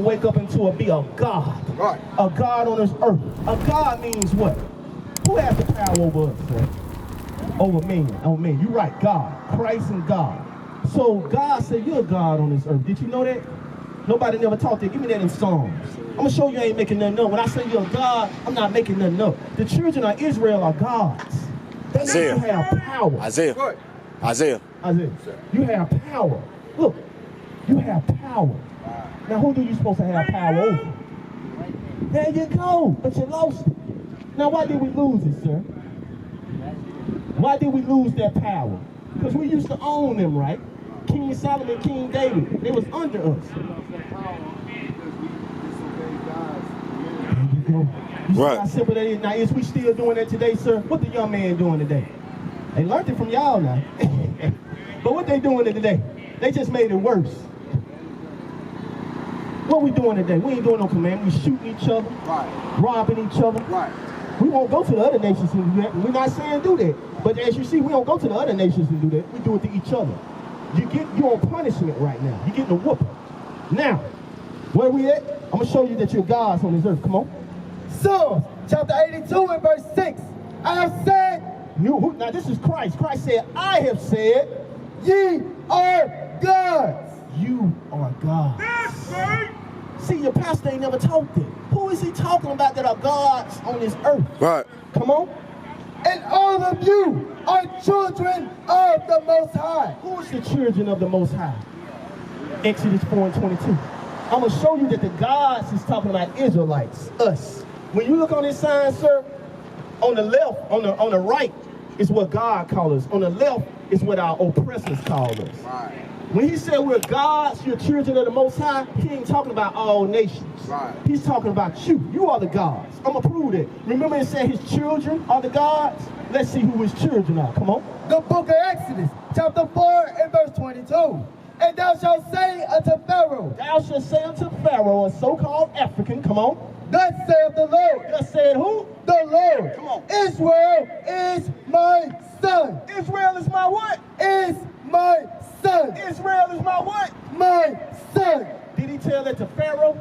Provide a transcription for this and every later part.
gonna wake up into be a God. Right. A God on this earth. A God means what? Who has the power over us, sir? Over man. Oh man, you're right, God. Christ and God. So God said you're a God on this earth. Did you know that? Nobody never taught that. Give me that in Psalms. I'm gonna show you I ain't making nothing up. When I say you're a God, I'm not making nothing up. The children of Israel are gods. They Isaiah. have power. Isaiah. Good. Isaiah. You have power. Look, you have power. Now who do you supposed to have power over? There you go, but you lost it. Now why did we lose it, sir? Why did we lose that power? Because we used to own them, right? King Solomon, King David, they was under us. There you go. You see how simple that is? Now, is we still doing that today, sir? What the young man doing today? They learned it from y'all now. But what they doing today? They just made it worse. What we doing today? We ain't doing no commandment. We shooting each other, robbing each other. Right. We won't go to the other nations and do that. We're not saying do that. But as you see, we don't go to the other nations and do that. We do it to each other. You're on punishment right now. You're getting a whooping. Now, where we at? I'm going to show you that you're gods on this earth. Come on. Psalms chapter 82 and verse 6. I have said, now this is Christ. Christ said, I have said, ye are gods. You are gods. That's right. See, your pastor ain't never taught that. Who is he talking about that are gods on this earth? Right. Come on. And all of you are children of the Most High. Who is the children of the Most High? Exodus 4 and 22. I'm going to show you that the gods is talking about Israelites, us. When you look on this sign, sir, on the left, on the right is what God calls us. On the left is what our oppressors call us. Right. When he said we're gods, you're children of the Most High, he ain't talking about all nations. Right. He's talking about you. You are the gods. I'm going to prove that. Remember it said his children are the gods? Let's see who his children are. Come on. The book of Exodus, chapter 4 and verse 22. And thou shalt say unto Pharaoh, Thou shalt say unto Pharaoh, a so-called African, come on. thus saith the Lord. Thus said who? The Lord. Come on. Israel is my son. Israel is my what? Is my son. Israel is my what? My son. Did he tell that to Pharaoh?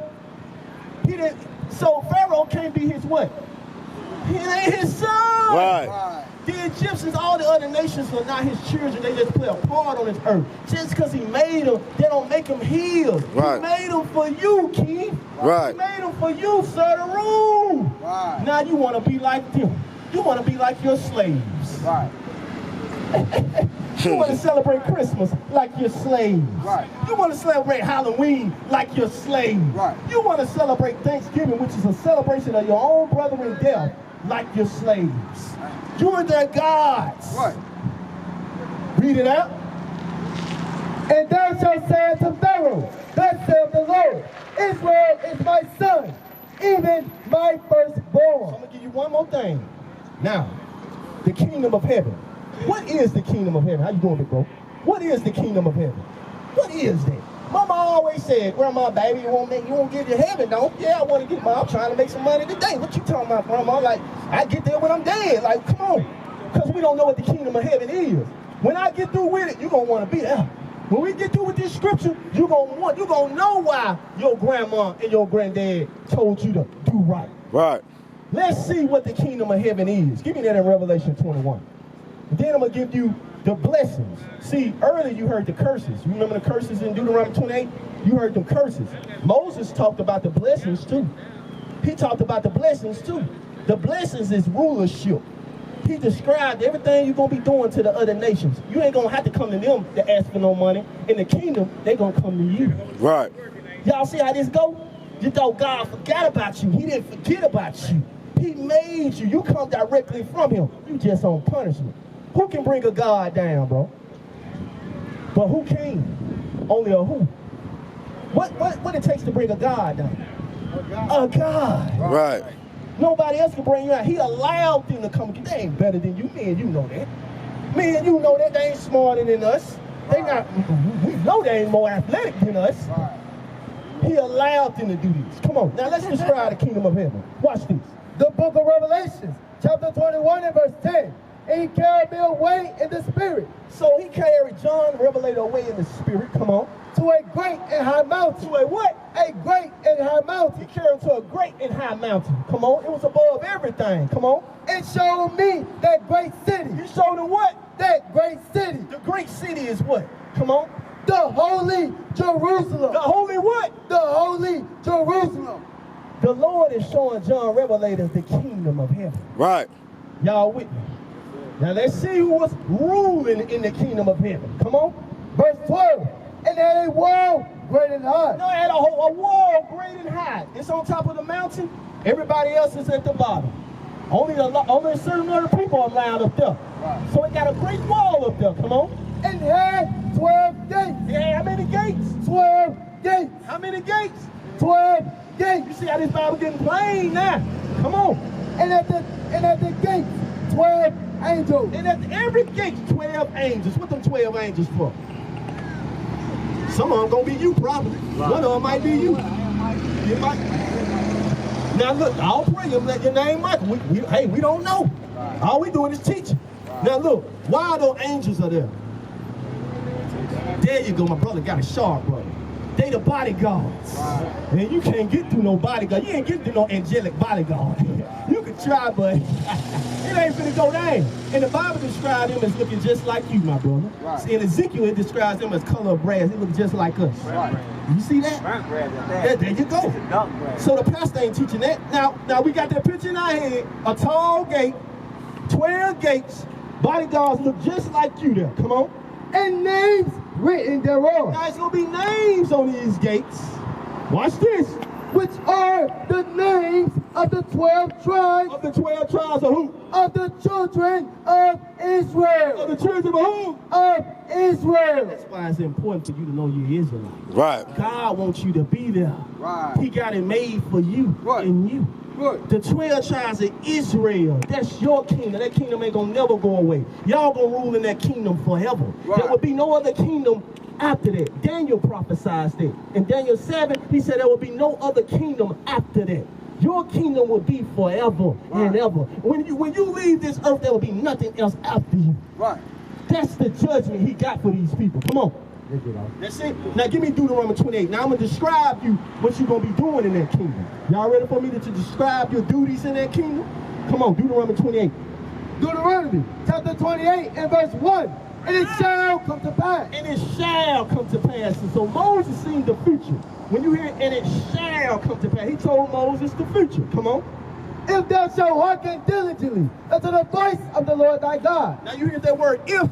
He didn't. So Pharaoh can't be his what? He ain't his son. Right. The Egyptians, all the other nations are not his children. They just play a part on this earth. Just because he made them, they don't make them his. Right. He made them for you, King. Right. He made them for you, sir, to rule. Right. Now you want to be like them. You want to be like your slaves. Right. You want to celebrate Christmas like your slaves. Right. You want to celebrate Halloween like your slaves. Right. You want to celebrate Thanksgiving, which is a celebration of your own brother in death, like your slaves. You're their gods. Right. Read it out. And thou shalt say unto Pharaoh, thus saith the Lord, Israel is my son, even my So firstborn. I'm going to give you one more thing. Now, the kingdom of heaven. What is the kingdom of heaven? How you doing, big bro? What is the kingdom of heaven? What is that? Mama always said, Grandma, baby, you won't get to heaven, don't? Yeah, I want to get I'm trying to make some money today. What you talking about, Grandma? Like, I get there when I'm dead. Like, come on. Because we don't know what the kingdom of heaven is. When I get through with it, you're going to want to be there. When we get through with this scripture, you're going to know why your grandma and your granddad told you to do right. Right. Let's see what the kingdom of heaven is. Give me that in Revelation 21. Then I'm going to give you the blessings. See, earlier you heard the curses. You remember the curses in Deuteronomy 28? You heard them curses. Moses talked about the blessings too. He talked about the blessings too. The blessings is rulership. He described everything you're going to be doing to the other nations. You ain't going to have to come to them to ask for no money. In the kingdom, they're going to come to you. Right. Y'all see how this go? You thought God forgot about you. He didn't forget about you. He made you. You come directly from him. You just on punishment. Who can bring a God down, bro? But who can? Only a who? What it takes to bring a God down? A God. Right. Nobody else can bring you out. He allowed them to come. They ain't better than you. Me and you know that. Me and you know that. They ain't smarter than us. They not. We know they ain't more athletic than us. He allowed them to do this. Come on. Now let's describe the kingdom of heaven. Watch this. The book of Revelation, chapter 21 and verse 10. and he carried me away in the spirit So he carried John the Revelator away in the spirit. Come on. to a great and high mountain. To a what? A great and high He mountain. carried him to a great and high mountain. Come on. It was above everything. Come on. And showed me that great city. You showed him what? That great city. The great city is what? Come on. The holy Jerusalem. The holy what? The holy Jerusalem. The Lord is showing John Revelator the kingdom of heaven. Right. Y'all with me? Now let's see who was ruling in the kingdom of heaven. Come on. Verse 12. And had a wall great and high. No, it had a wall great and high. It's on top of the mountain. Everybody else is at the bottom. Only a certain number of people are allowed up there. Right. So it got a great wall up there. Come on. And had 12 gates. Yeah, how many gates? 12 gates. How many gates? 12 gates. You see how this Bible getting plain now? Come on. And at the gates, 12 angels. And at every gate, 12 angels. What them 12 angels for? Some of them gonna be you probably. One of them might be you. You might. Now look, I'll pray him that your name Michael. Hey, we don't know. All we doing is teaching. Now look, why are those angels are there? There you go, my brother got a sharp brother. They the bodyguards. And you can't get through no bodyguard. You ain't get through no angelic bodyguard. You can try, but it ain't finna go down. And the Bible describes them as looking just like you, my brother. See, in Ezekiel, it describes them as color of brass. They look just like us. You see that? Yeah, there you go. So the pastor ain't teaching that. Now we got that picture in our head. A tall gate, 12 gates. Bodyguards look just like you there. Come on. And names written thereon. Now, it's going to be names on these gates. Watch this. Which are the names of the 12 tribes Of the 12 tribes of who? of the children of Israel. Of the children of who? Of Israel. That's why it's important for you to know you're Israelite. Right. God wants you to be there. Right. He got it made for you Right. and you. Good. The 12 tribes of Israel, that's your kingdom. That kingdom ain't gonna never go away. Y'all gonna rule in that kingdom forever. Right. There will be no other kingdom after that. Daniel prophesied that. In Daniel 7, he said there will be no other kingdom after that. Your kingdom will be forever and ever. When you leave this earth, there will be nothing else after you. Right. That's the judgment he got for these people. Come on. That's it. Now give me Deuteronomy 28. Now I'm going to describe you what you're going to be doing in that kingdom. Y'all ready for me to describe your duties in that kingdom? Come on, Deuteronomy 28. Deuteronomy chapter 28 and verse 1. And it shall come to pass. And it shall come to pass. And so Moses seen the future. When you hear and it shall come to pass, he told Moses the future. Come on. If thou shalt hearken diligently unto the voice of the Lord thy God. Now you hear that word if.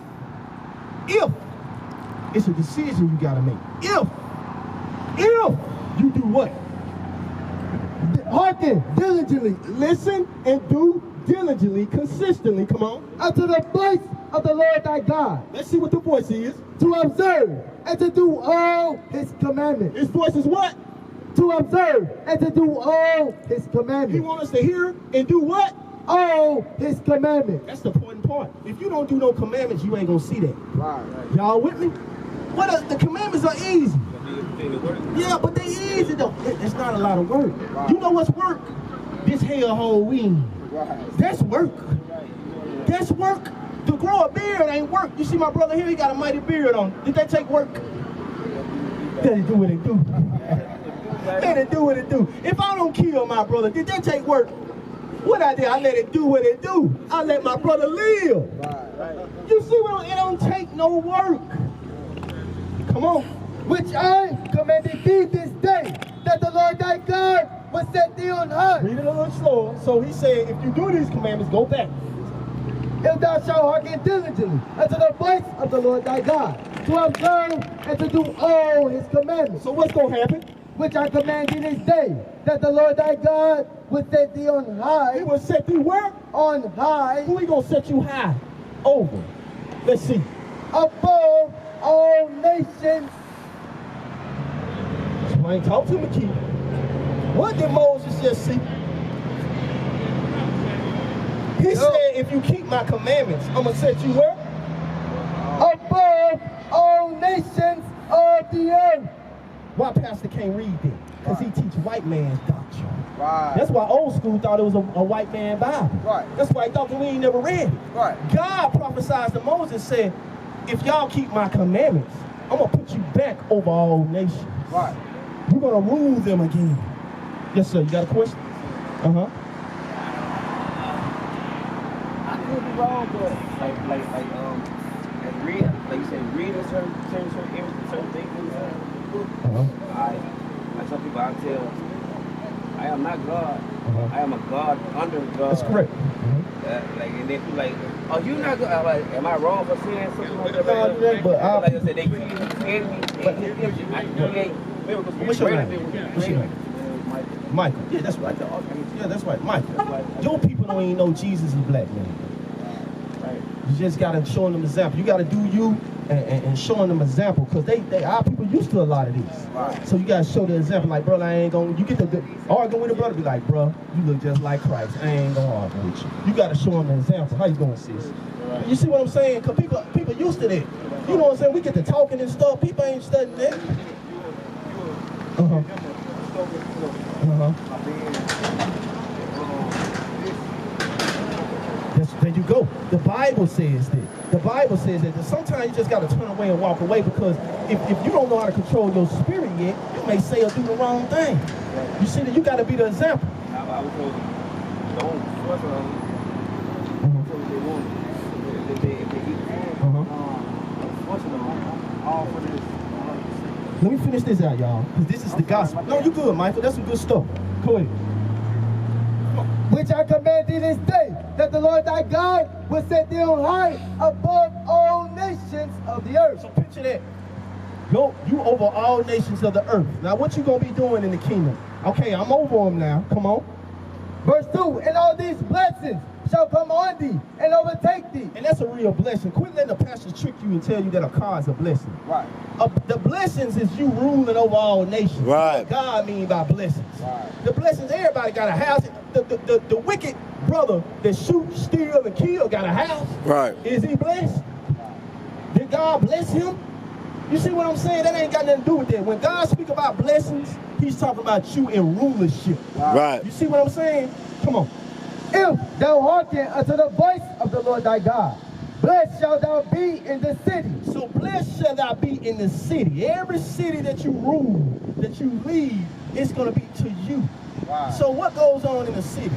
It's a decision you got to make. If you do what? Hearken diligently Listen and do diligently, consistently. Come on. unto the voice of the Lord thy God, Let's see what the voice is. to observe and to do all his commandments. His voice is what? To observe and to do all his He commandments. wants us to hear and do what? All his commandments. That's the important part. If you don't do no commandments, you ain't gonna see that. Right. Y'all with me? The commandments are easy. Yeah, but they easy though. It's not a lot of work. You know what's work? This Halloween. That's work. That's work. To grow a beard ain't work. You see my brother here, he got a mighty beard on. Did that take work? Let it do what it do. Let it do what it do. If I don't kill my brother, did that take work? What I did, I let it do what it do. I let my brother live. You see, it don't take no work. Come on. Which I commanded thee this day, that the Lord thy God will set thee on high. Read it a little slower. So he said, if you do these commandments, go back. If thou shalt hearken diligently unto the voice of the Lord thy God, to observe and to do all his commandments, So what's going to happen? which I command thee this day, that the Lord thy God will set thee on He high, will set you where? on high, Who he going to set you high? Over. Let's see. above all nations. I ain't talk to me, Keith. What did Moses just see? He said, if you keep my commandments, I'm going to set you where? Above all nations of the earth. Why pastor can't read that? Because he teach white man's doctrine. scripture. Right. That's why old school thought it was a white man Bible. Right. That's why he thought that we ain't never read it. Right. God prophesied to Moses, said, if y'all keep my commandments, I'm going to put you back over all nations. Right. You're going to rule them again. Yes, sir. You got a question? Uh-huh. I could be wrong, but like read, like you said, read a certain things in the book. Like some people I tell, I am not God. I am a God under God. That's correct. Like, and then people like, oh, you not God. Like, am I wrong for saying something like that? No, but like I said, they created me in his image. I create miracles. What's your name? What's your name? Michael. Yeah, that's right. Yeah, that's right. Michael. Your people don't even know Jesus is black, man. You just gotta show them example. You gotta do you and showing them example, because our people used to a lot of this. Right. So you gotta show the example. Like, bro, I ain't gonna. You get the arguing with a brother, be like, bro, you look just like Christ. I ain't gonna argue with you. You gotta show them the example. How you doing, sis? You see what I'm saying? Cause people used to that. You know what I'm saying? We get to talking and stuff. People ain't studying that. There you go. The Bible says that. The Bible says that sometimes you just got to turn away and walk away, because if you don't know how to control your spirit yet, you may say or do the wrong thing. You see that you got to be the example. I was told, don't fuss on them. Until they want it. If they eat don't fuss on them. All for this. Let me finish this out, y'all, because this is the gospel. No, you good, Michael. That's some good stuff. Go ahead. Which I command thee this day, that the Lord thy God will set thee on high above all nations of the earth. So picture that. You over all nations of the earth. Now what you gonna be doing in the kingdom? Okay, I'm over them now. Come on. Verse 2, and all these blessings shall come on thee and overtake thee. And that's a real blessing. Quit letting the pastor trick you and tell you that a car is a blessing. Right. The blessings is you ruling over all nations. Right. What God mean by blessings. Right. The blessings, everybody got a house. The wicked brother that shoot, steal, and kill got a house. Right. Is he blessed? Did God bless him? You see what I'm saying? That ain't got nothing to do with that. When God speak about blessings, he's talking about you in rulership. Right. You see what I'm saying? Come on. If thou hearken unto the voice of the Lord thy God, blessed shalt thou be in the city. So blessed shall thou be in the city. Every city that you rule, that you lead, it's going to be to you. Right. So what goes on in the city?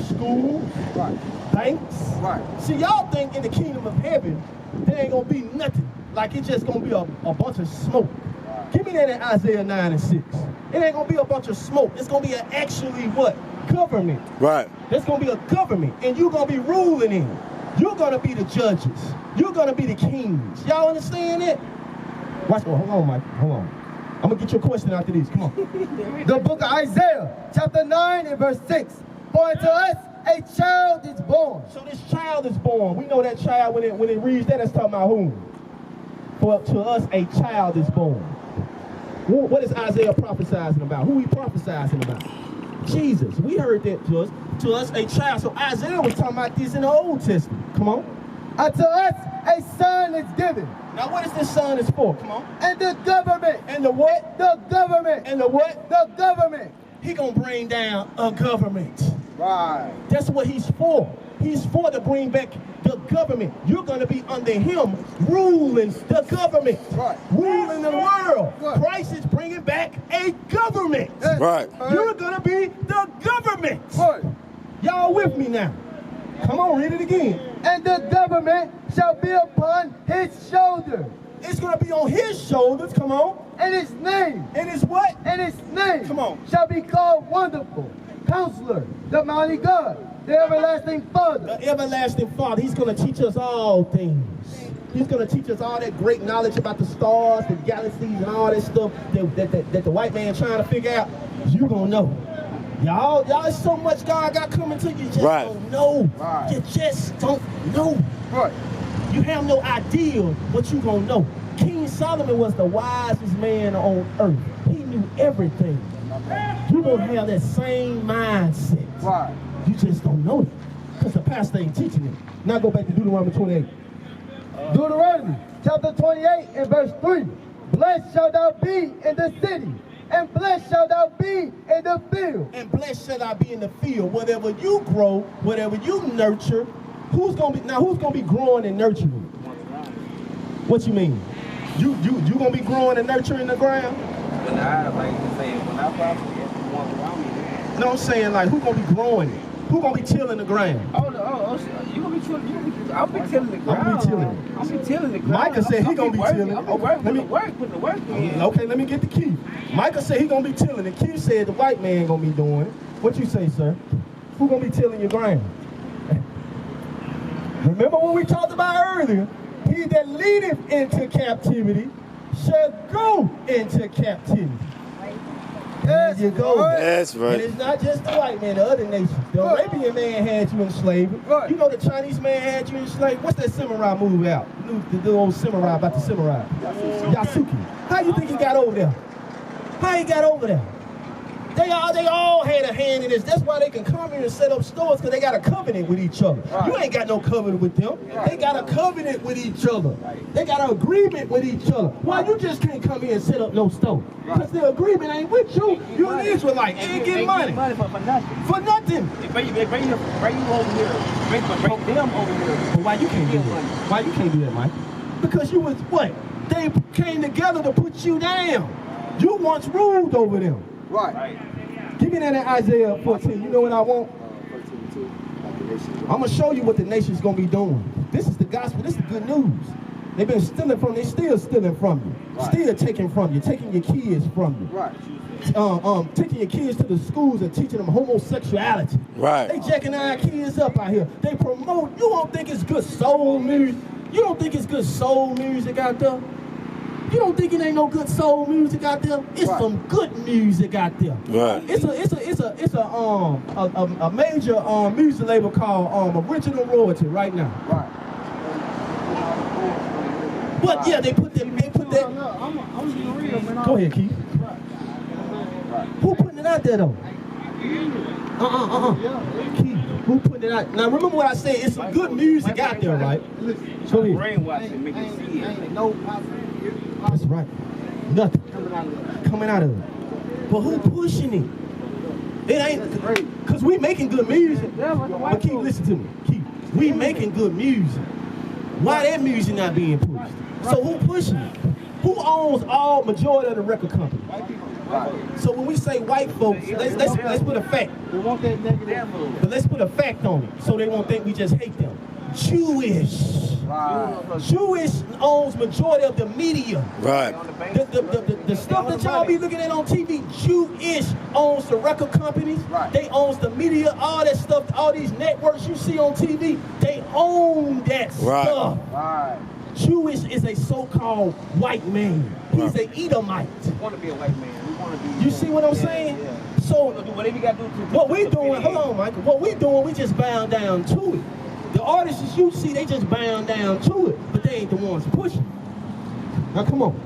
Schools, Right. banks. Right. See, y'all think in the kingdom of heaven, there ain't going to be nothing. Like it's just going to be a bunch of smoke. Right. Give me that in Isaiah 9 and 6. It ain't going to be a bunch of smoke. It's going to be actually what? Government. Right. There's going to be a government, and you're going to be ruling in it. You're going to be the judges. You're going to be the kings. Y'all understand it? Watch. Oh, hold on, Mike. Hold on. I'm going to get your question after this. Come on. The book of Isaiah, chapter 9 and verse 6. For unto us a child is born. So this child is born. We know that child, when it reads that, it's talking about whom? For to us a child is born. What is Isaiah prophesizing about? Who he prophesizing about? Jesus. We heard that to us a child. So Isaiah was talking about this in the Old Testament. Come on. Unto us a son is given. Now what is this son is for? Come on. And the government. And the what? The government. And the what? The government. He gonna bring down a government. Right. That's what he's for. He's for to bring back the government. You're going to be under him, ruling the government, Right. ruling the world. Right. Christ is bringing back a government. Right. You're going to be the government. Right. Y'all with me now? Come on, read it again. And the government shall be upon his shoulder. It's going to be on his shoulders. Come on. And his name. And it's what? And his name. Come on. Shall be called Wonderful, Counselor, the Mighty God, the Everlasting Father. The everlasting Father. He's going to teach us all things. He's going to teach us all that great knowledge about the stars, the galaxies, and all that stuff that the white man trying to figure out. You're going to know. Y'all, there's so much God got coming to you. You just don't know. Right. You just don't know. Right. You have no idea what you're going to know. King Solomon was the wisest man on earth. He knew everything. You're going to have that same mindset. Right. You just don't know it because the pastor ain't teaching it. Now go back to Deuteronomy 28. Deuteronomy chapter 28 and verse 3. Blessed shalt thou be in the city, and blessed shalt thou be in the field. And blessed shall I be in the field. Whatever you grow, whatever you nurture, who's gonna be growing and nurturing? What you mean? You gonna be growing and nurturing the ground? When I prosper, everyone around me. No, I'm saying like who gonna be growing it? Who gonna be tilling the ground? You gonna be tilling? I'll be tilling the ground. I'm gonna be tilling the ground. Micah said he gonna be tilling. I'm gonna put the work in. Okay, let me get the key. Micah said he gonna be tilling. The key said the white man gonna be doing it. What you say, sir? Who gonna be tilling your ground? Remember what we talked about earlier? He that leadeth into captivity shall go into captivity. There you go. That's right. And it's not just the white man, the other nations. The Arabian man had you in slavery. Right. You know the Chinese man had you in slavery. What's that samurai move out? The old samurai about the samurai. Yasuki. How you think he got over there? How he got over there? They all had a hand in this. That's why they can come here and set up stores, because they got a covenant with each other. Right. You ain't got no covenant with them. Right. They got a covenant with each other. Right. They got an agreement with each other. Why you just can't come here and set up no store? Because the agreement ain't with you. You an Israelite. You ain't getting money. For nothing. For nothing. They bring you over here. Bring them over here. But why you can't do that? Why you can't do that, Mike? Because you was what? They came together to put you down. You once ruled over them. Right. Give me that in Isaiah 14. You know what I want? I'm going to show you what the nation's going to be doing. This is the gospel. This is the good news. They've been stealing from you. They still stealing from you. Right. Still taking from you. Taking your kids from you. Right. Taking your kids to the schools and teaching them homosexuality. Right. They jacking our kids up out here. They promote. You don't think it's good soul music? You don't think it's good soul music out there? You don't think it ain't no good soul music out there? It's right. some good music out there. Right. It's a major music label called Original Royalty right now. Right. But yeah, they put that. Go ahead, Keith. Who putting it out there though? Keith, who putting it out? Now remember what I said. It's some good music out there, right? Go ahead. Brainwashing, make it see it. That's right. Nothing coming out of it. But who pushing it? It ain't because we making good music. But Keith, listen to me. Keith, we making good music. Why that music not being pushed? So who pushing it? Who owns all majority of the record company? So when we say white folks, let's put a fact. They want that negative. But let's put a fact on it so they won't think we just hate them. Jewish. Right. Jewish owns majority of the media. Right. The stuff that y'all be looking at on TV, Jewish owns the record companies. Right. They owns the media, all that stuff, all these networks you see on TV, they own that stuff. Right. Jewish is a so-called white man. He's an Edomite. We want to be a white man. We want to be. You see what I'm saying? Yeah. So whatever you got to do. What we doing? Hold on, Michael. What we doing? We just bound down to it. The artists you see, they just bound down to it, but they ain't the ones pushing. Now come on.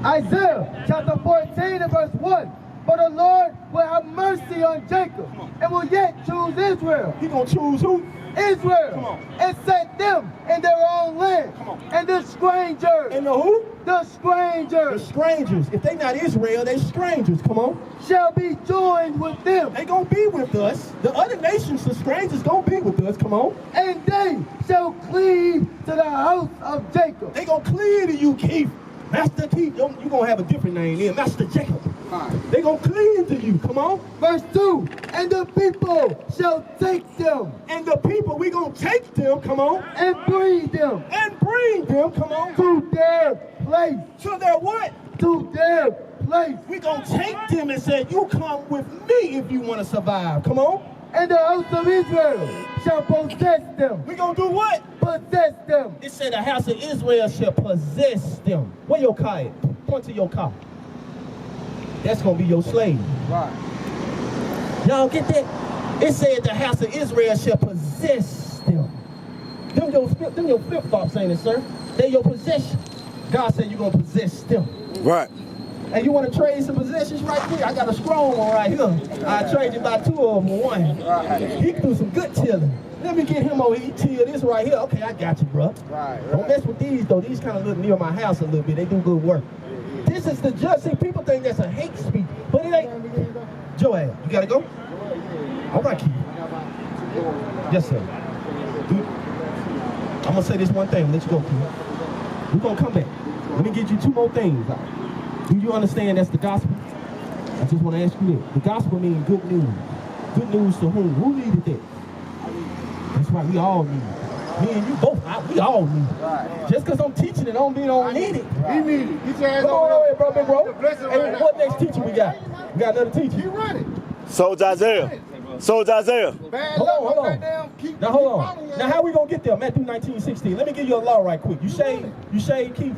Isaiah chapter 14 and verse 1. For the Lord will have mercy on Jacob and will yet choose Israel. He gonna choose who? Israel. And set them in their own land. And the strangers. And the who? The strangers. The strangers. If they not Israel, they strangers. Come on. Shall be joined with them. They gonna be with us. The other nations, the strangers, gonna be with us. Come on. And they shall cleave to the house of Jacob. They gonna cleave to you, Keith. Master Keith, you gonna have a different name there. Master Jacob. They gonna cleave to you. Come on. Verse 2. And the people shall take them. And the people, we gonna take them. Come on. And bring them. And bring them. Come on. To their place. To their what? To their place. We gonna take them and say, you come with me if you want to survive. Come on. And the house of Israel shall possess them. We gonna do what? Possess them. It said the house of Israel shall possess them. Where your car at? Point to your car. That's gonna be your slave. Right. Y'all get that? It said the house of Israel shall possess them. Them your flip-flops, ain't it, sir? They your possession. God said you're gonna possess them. Right. And you want to trade some possessions right here? I got a strong one right here. I trade you about 2 of them for one. Right. He can do some good tilling. Let me get him over here. Till this right here. Okay, I got you, bro. Right. Don't mess with these though. These kind of live near my house a little bit. They do good work. This is the judge. See, people think that's a hate speech. late. Joel, you gotta go? All right, Keith. Yes, sir. I'm gonna say this one thing, let you go, Keith. We're gonna come back. Let me get you two more things. Do you understand that's the gospel? I just want to ask you that. The gospel means good news. Good news to whom? Who needed that? That's right, we all need it. Me and you both, we all need it. Right. Just because I'm teaching it don't mean I don't need it. He need it. Get your ass Come on over here, bro, big bro. Hey, Hey, what next teacher we got? We got another teacher. You running. Soldier Isaiah. Soldier Isaiah. Hold on. Now hold on. Now how we gonna get there? Matthew 19:16. Let me give you a law right quick. You shave, Keith?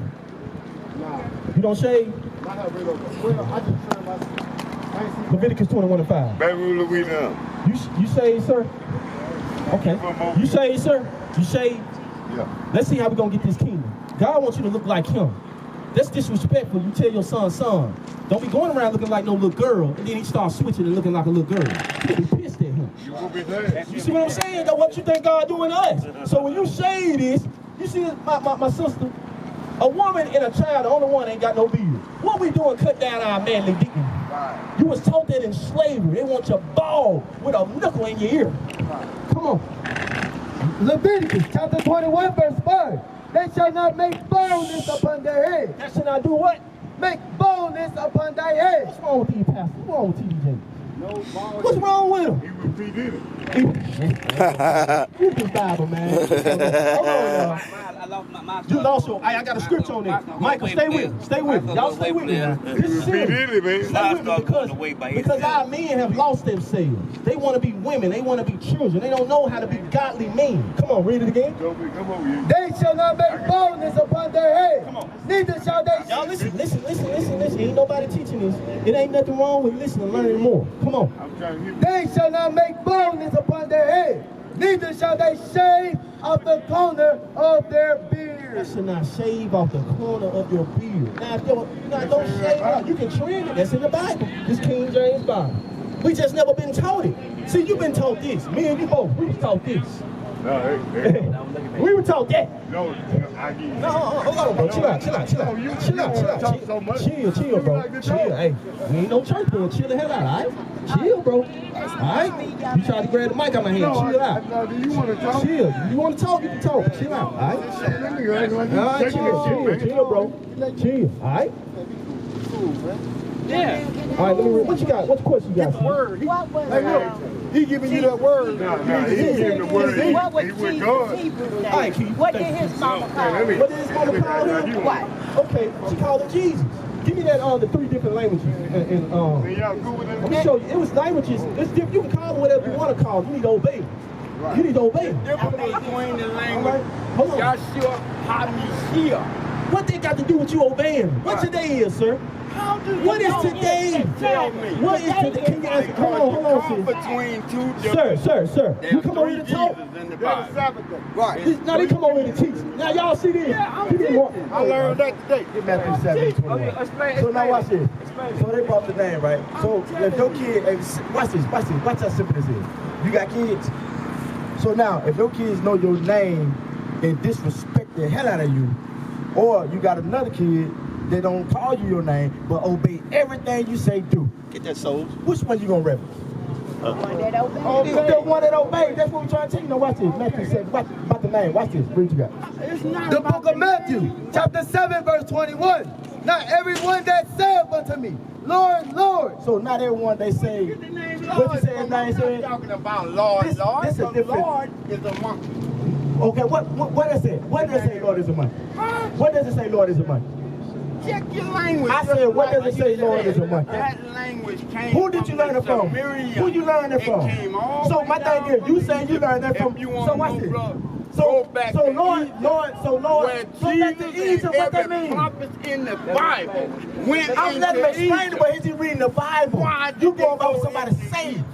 Nah. You don't shave? I have rid of it. Well, I just turned my... Leviticus 21:5. Baby Louisiana. You shave, sir? Okay. You shave, sir? You shave? Yeah. Let's see how we gonna get this kingdom. God wants you to look like him. That's disrespectful. You tell your son, don't be going around looking like no little girl, and then he starts switching and looking like a little girl. You be pissed at him. You see what I'm saying? What you think God doing to us? So when you shave this, you see my sister, a woman and a child, the only one ain't got no beard. What we doing cut down our manly dignity? Right. You was taught that in slavery. They want you bald with a nickel in your ear. Right. Come on. Leviticus chapter 21 verse 5. They shall not make boldness upon their head. That shall not do what? Make boldness upon thy head. What's wrong with you, Pastor? What's wrong with TDJ? No, what's wrong with him? He repeated it. Read this Bible, man. Hold on, you lost your. I got a scripture on there. Michael, stay with me. Stay with me. Y'all stay with me. This is serious. Stay with me because our men have lost themselves. They want to be women. They want to be children. They don't know how to be godly men. Come on, read it again. Come on, they shall not make boldness upon their head. Come on. Neither shall they. Y'all listen. Ain't nobody teaching this. It ain't nothing wrong with listening, learning more. Come on. They shall not make boldness upon their head. Neither shall they shave off the corner of their beard. You should not shave off the corner of your beard. Now, if don't shave off, you can trim it. That's in the Bible. This King James Bible. We just never been taught it. See, you've been taught this. Me and you both, we was taught this. No, we were taught that. No, I get you. No, hold on, bro. Chill out. Chill, bro. Chill. Hey, we ain't no church, bro. Chill the hell out, all right? Chill, bro. All right? You try to grab the mic out my hand. Chill out. No, do you want to talk? Chill. You want to talk, you can talk. Chill out, all right? All right, chill, bro. Chill, all right? Yeah. All right, let me read. What you got? What question you got? Get the word. What was Hey, look. He giving you that word. What was Jesus' Hebrew name? All right, Keith. What did his mama call him? What did his mama call him? What? Okay, she called him Jesus. Give me that the three different languages. Y'all cool with Let me show you. It was languages. It's different. You can call them whatever you want to call them. You need to obey. You need to obey. Difference between the language. Right. Hold on. Yahshua HaMashiach. What they got to do with you obeying? What today is, sir? How do you What is know? today? Tell me. What is today? Can you answer? Hold on, sis. Between two different. Sir. You come over here to talk. in the Bible. Right. Now they come over here to teach. Now y'all see this. I learned that today. Get Matthew 7:21. So now watch this. So they brought the name, right? So if your kid, watch this. Watch how simple this is. You got kids. So now, if your kids know your name and disrespect the hell out of you, or you got another kid, they don't call you your name, but obey everything you say do. Get that soul. Which one you gonna reverence? The one that obeyed. The one that obeyed. That's what we're trying to tell you. Now watch this. Matthew said, watch about the name. Watch this. Read you got. The book of Matthew, chapter 7, verse 21. Not everyone that saith unto me, Lord, Lord. So not everyone they say. What you say his name said? Talking about Lord, This Lord. is a different. Lord is a monkey. Okay, what does it say? What does it say Lord is a monkey? What does it say Lord is a monkey? Check your language. I said, what does it say Lord is a monkey? That language came Who did you learn it from? Who you learned it from? So my thing is, you say you learned that from. So watch this. So Lord, where go back to Egypt, what that every mean? prophet in the Bible went I'm letting him into explain it, Egypt. but he's reading the Bible. Why You did they going by go what somebody into say. Egypt?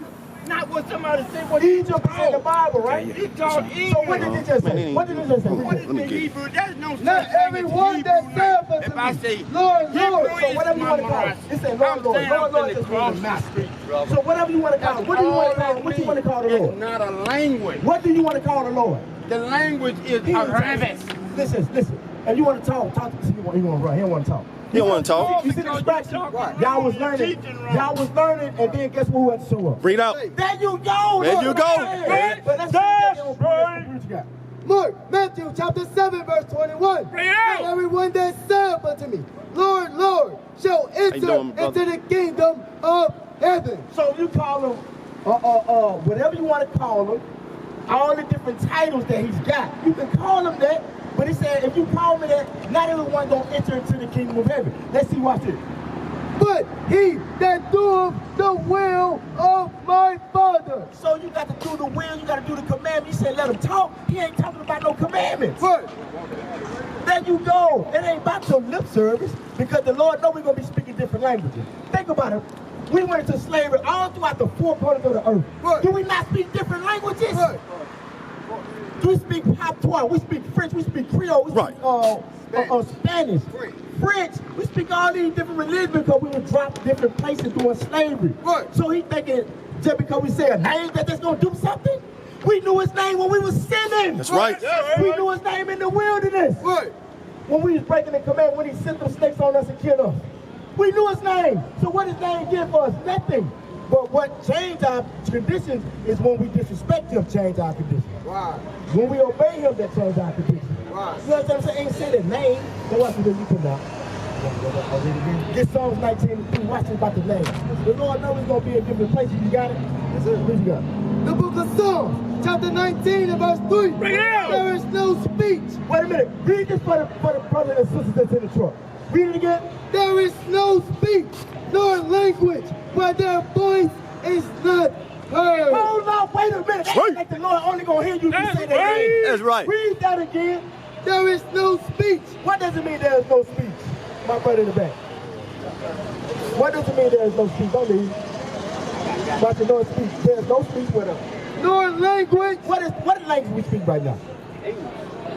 Not what somebody said. What Egypt is in the Bible, right? He taught English. So what did it just say? What did it just say? What is the Hebrew? There's no Not such thing as everyone that Hebrew saith name. unto If I me, say Lord, Lord. Hebrew So is whatever you want to call it. memorized. It said Lord, Lord. Lord is across the the street, brother. So whatever you want to call it. What do you want to call it? What do you want to call the It's Lord? not a language. What do you want to call the Lord? The language is Arabic. Listen. If you want to talk to me. He want to run. He don't want to talk. He don't want to talk. You see the distraction? Y'all was learning. Y'all was learning, and then guess who had to show up? Bring it out. There you go. There you go. But let's see. Mark, Matthew chapter 7, verse 21. And everyone that saith unto me, Lord, Lord, shall enter into the kingdom of heaven. So you call him, whatever you want to call him, all the different titles that he's got. You can call him that, but he said, if you call me that, not everyone gonna enter into the kingdom of heaven. Let's see, watch this. But he that doeth the will of my Father. So you got to do the will, you got to do the commandment. You said let him talk. He ain't talking about no commandments. Right. There you go. It ain't about your lip service because the Lord knows we're going to be speaking different languages. Think about it. We went into slavery all throughout the four corners of the earth. Right. Do we not speak different languages? Right. Do we speak patois? We speak French. We speak Creole. We speak Spanish. French. We speak all these different religions because we were dropped different places during slavery. Right. So he thinking just because we say a name that's going to do something? We knew his name when we was sinning. That's right. We knew his name in the wilderness. Right. When we was breaking the command, when he sent those snakes on us and killed us. We knew his name. So what his name did for us? Nothing. But what changed our conditions is when we disrespect him, change our conditions. Wow. When we obey him, that change our conditions. Right. You know what I'm saying? Ain't say the name. But watch it, you come out. Get Psalms 19, watch it about the name. The Lord knows he's going to be in different places. You got it? Yes, sir. What you got? The book of Psalms, chapter 19 and verse 3. Bring it out. There is no speech. Wait a minute. Read this for the brothers and sisters that's in the truck. Read it again. There is no speech, nor language, where their voice is not heard. Hold on, wait a minute. That's right. like the Lord only going to hear you if you That's say that right. name. That's right. Read that again. There is no speech. What does it mean there is no speech? My brother in the back. What does it mean there is no speech? Don't leave. Watch the Lord speak. There is no speech with us. Nor language. What language we speak right now?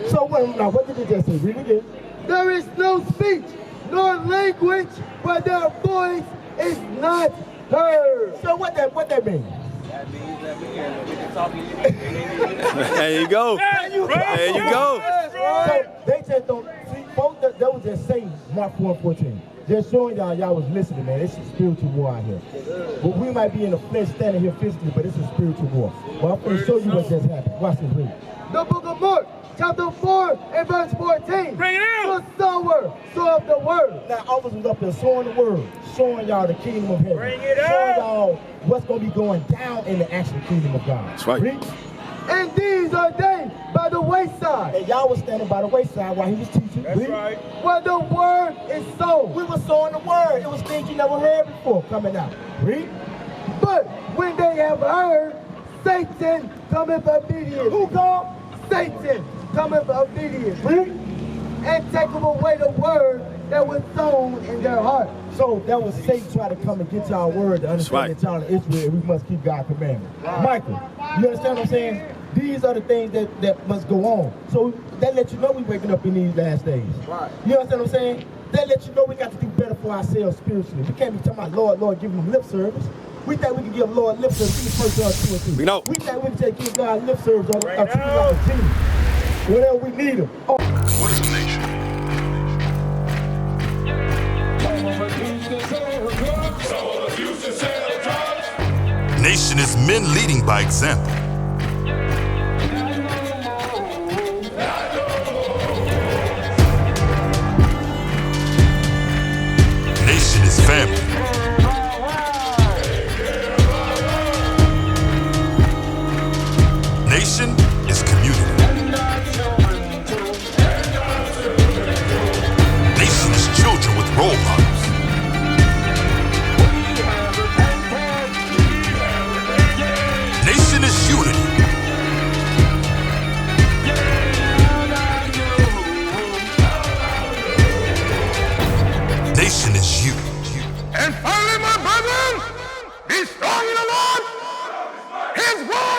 So what did you just say? Read it again. There is no speech, nor language, where their voice is not heard. So what that mean? There you go. There you go. There you go. So they just don't see. Folks that was just saying Mark 4:14. Just showing y'all was listening, man. It's a spiritual war out here. But we might be in the flesh standing here physically, but it's a spiritual war. Well, I'm going to show you what just happened. Watch this, read. The book of Mark, chapter 4 and verse 14. Bring it out. The sower of the word. Now, others was up there showing the word, showing y'all the kingdom of heaven. Bring it showing up. y'all what's going to be going down in the actual kingdom of God. That's right. Read. And these are they by the wayside, And y'all was standing by the wayside while he was teaching. That's Read. right. where the word is sown. We were sowing the word. It was things you never heard before coming out. Read. But when they have heard, Satan cometh obedience. Who come? Satan cometh obedience. And taketh away the word that was sown in their heart. So that was Satan trying to come and get y'all word to understand right. that y'all in Israel, we must keep God's commandments. Michael, you understand what I'm saying? These are the things that must go on. So that lets you know we waking up in these last days. Right. You understand what I'm saying? That lets you know we got to do better for ourselves spiritually. We can't be talking about Lord, giving them lip service. We think we can give Lord lip service. Give the first John 2 and 3. We know. We think we can just give God lip service on Right like now. a genie. Whenever we need him. Oh. What is a nation? Nation is men leading by example. Nation is family. Nation is community. Nation is children with role models. Nation is unity. Nation is you. And finally, my brethren, be strong in the Lord, His word